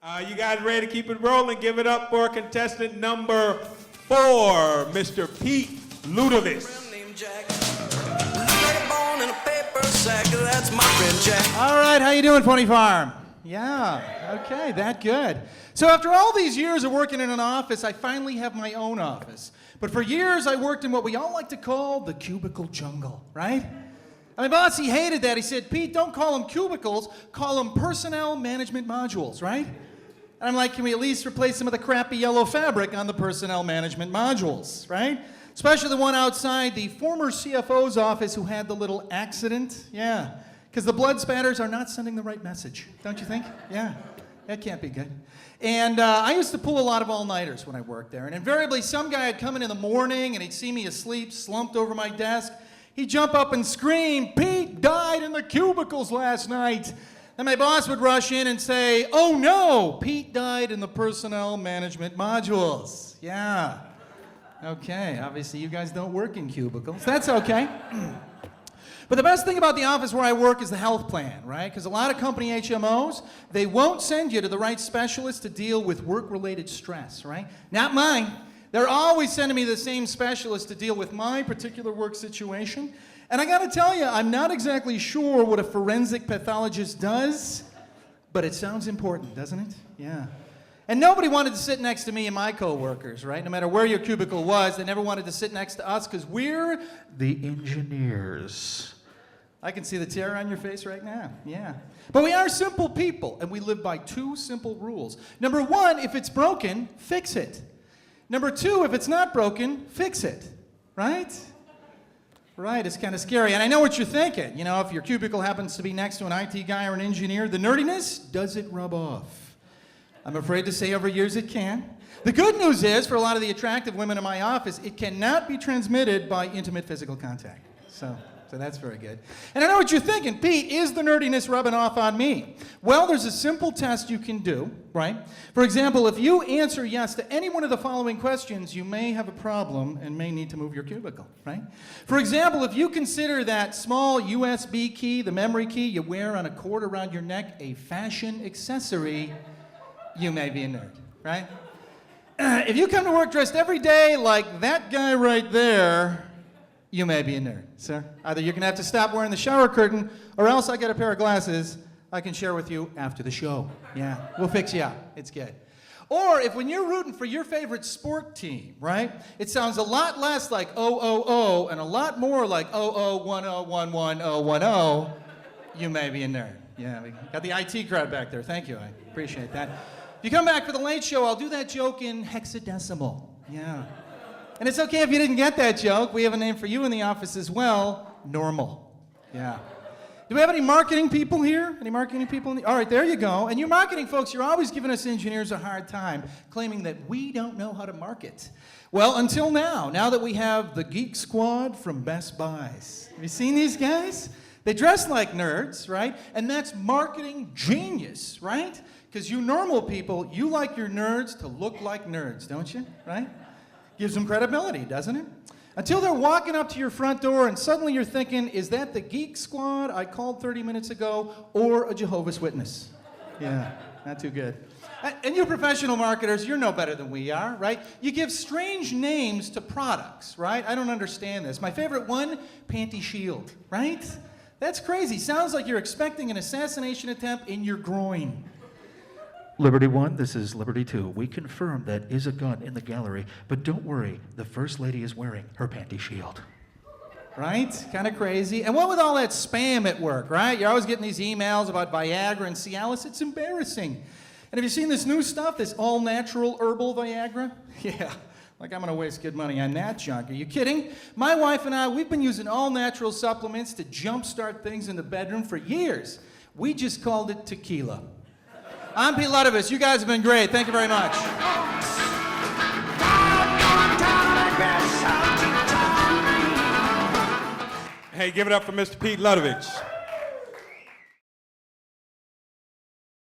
You guys ready to keep it rolling? Give it up for contestant number 4, Mr. Pete Ludovic. All right, how you doing, Pony Farm? Yeah, okay, that good. So after all these years of working in an office, I finally have my own office. But for years, I worked in what we all like to call the cubicle jungle, right? And my boss, he hated that. He said, Pete, don't call them cubicles, call them personnel management modules, right? And I'm like, can we at least replace some of the crappy yellow fabric on the personnel management modules, right? Especially the one outside the former CFO's office who had the little accident. Yeah, because the blood spatters are not sending the right message, don't you think? Yeah, that can't be good. And I used to pull a lot of all-nighters when I worked there. And invariably, some guy would come in the morning and he'd see me asleep, slumped over my desk. He'd jump up and scream, Pete died in the cubicles last night. And my boss would rush in and say, oh no, Pete died in the personnel management modules. Yeah. Okay, obviously you guys don't work in cubicles. That's okay. But the best thing about the office where I work is the health plan, right? Because a lot of company HMOs, they won't send you to the right specialist to deal with work-related stress, right? Not mine. They're always sending me the same specialist to deal with my particular work situation. And I gotta tell you, I'm not exactly sure what a forensic pathologist does, but it sounds important, doesn't it? Yeah. And nobody wanted to sit next to me and my coworkers, right? No matter where your cubicle was, they never wanted to sit next to us because we're the engineers. I can see the terror on your face right now, yeah. But we are simple people, and we live by 2 simple rules. Number 1, if it's broken, fix it. Number 2, if it's not broken, fix it, right? Right, it's kind of scary. And I know what you're thinking. You know, if your cubicle happens to be next to an IT guy or an engineer, the nerdiness, does it rub off? I'm afraid to say over years it can. The good news is, for a lot of the attractive women in my office, it cannot be transmitted by intimate physical contact. So that's very good. And I know what you're thinking, Pete, is the nerdiness rubbing off on me? Well, there's a simple test you can do, right? For example, if you answer yes to any one of the following questions, you may have a problem and may need to move your cubicle, right? For example, if you consider that small USB key, the memory key you wear on a cord around your neck, a fashion accessory, you may be a nerd, right? If you come to work dressed every day like that guy right there, you may be a nerd, sir. Either you're gonna have to stop wearing the shower curtain, or else I got a pair of glasses I can share with you after the show. Yeah, we'll fix you up. It's good. Or if when you're rooting for your favorite sport team, right, it sounds a lot less like oh and a lot more like 0010111010, you may be a nerd. Yeah, we got the IT crowd back there. Thank you, I appreciate that. If you come back for the late show, I'll do that joke in hexadecimal. Yeah. And it's okay if you didn't get that joke. We have a name for you in the office as well, normal. Yeah. Do we have any marketing people here? Any marketing people? All right, there you go. And you marketing folks, you're always giving us engineers a hard time, claiming that we don't know how to market. Well, until now that we have the Geek Squad from Best Buys. Have you seen these guys? They dress like nerds, right? And that's marketing genius, right? Because you normal people, you like your nerds to look like nerds, don't you? Right? Gives them credibility, doesn't it? Until they're walking up to your front door and suddenly you're thinking, is that the Geek Squad I called 30 minutes ago or a Jehovah's Witness? Yeah, not too good. And you professional marketers, you're no better than we are, right? You give strange names to products, right? I don't understand this. My favorite one, Panty Shield, right? That's crazy. Sounds like you're expecting an assassination attempt in your groin. Liberty 1, this is Liberty 2. We confirm that is a gun in the gallery, but don't worry, the First Lady is wearing her panty shield. Right? Kind of crazy. And what with all that spam at work, right? You're always getting these emails about Viagra and Cialis. It's embarrassing. And have you seen this new stuff, this all-natural herbal Viagra? Yeah, like I'm going to waste good money on that junk. Are you kidding? My wife and I, we've been using all-natural supplements to jumpstart things in the bedroom for years. We just called it tequila. I'm Pete Ludovic. You guys have been great. Thank you very much. Hey, give it up for Mr. Pete Ludovic.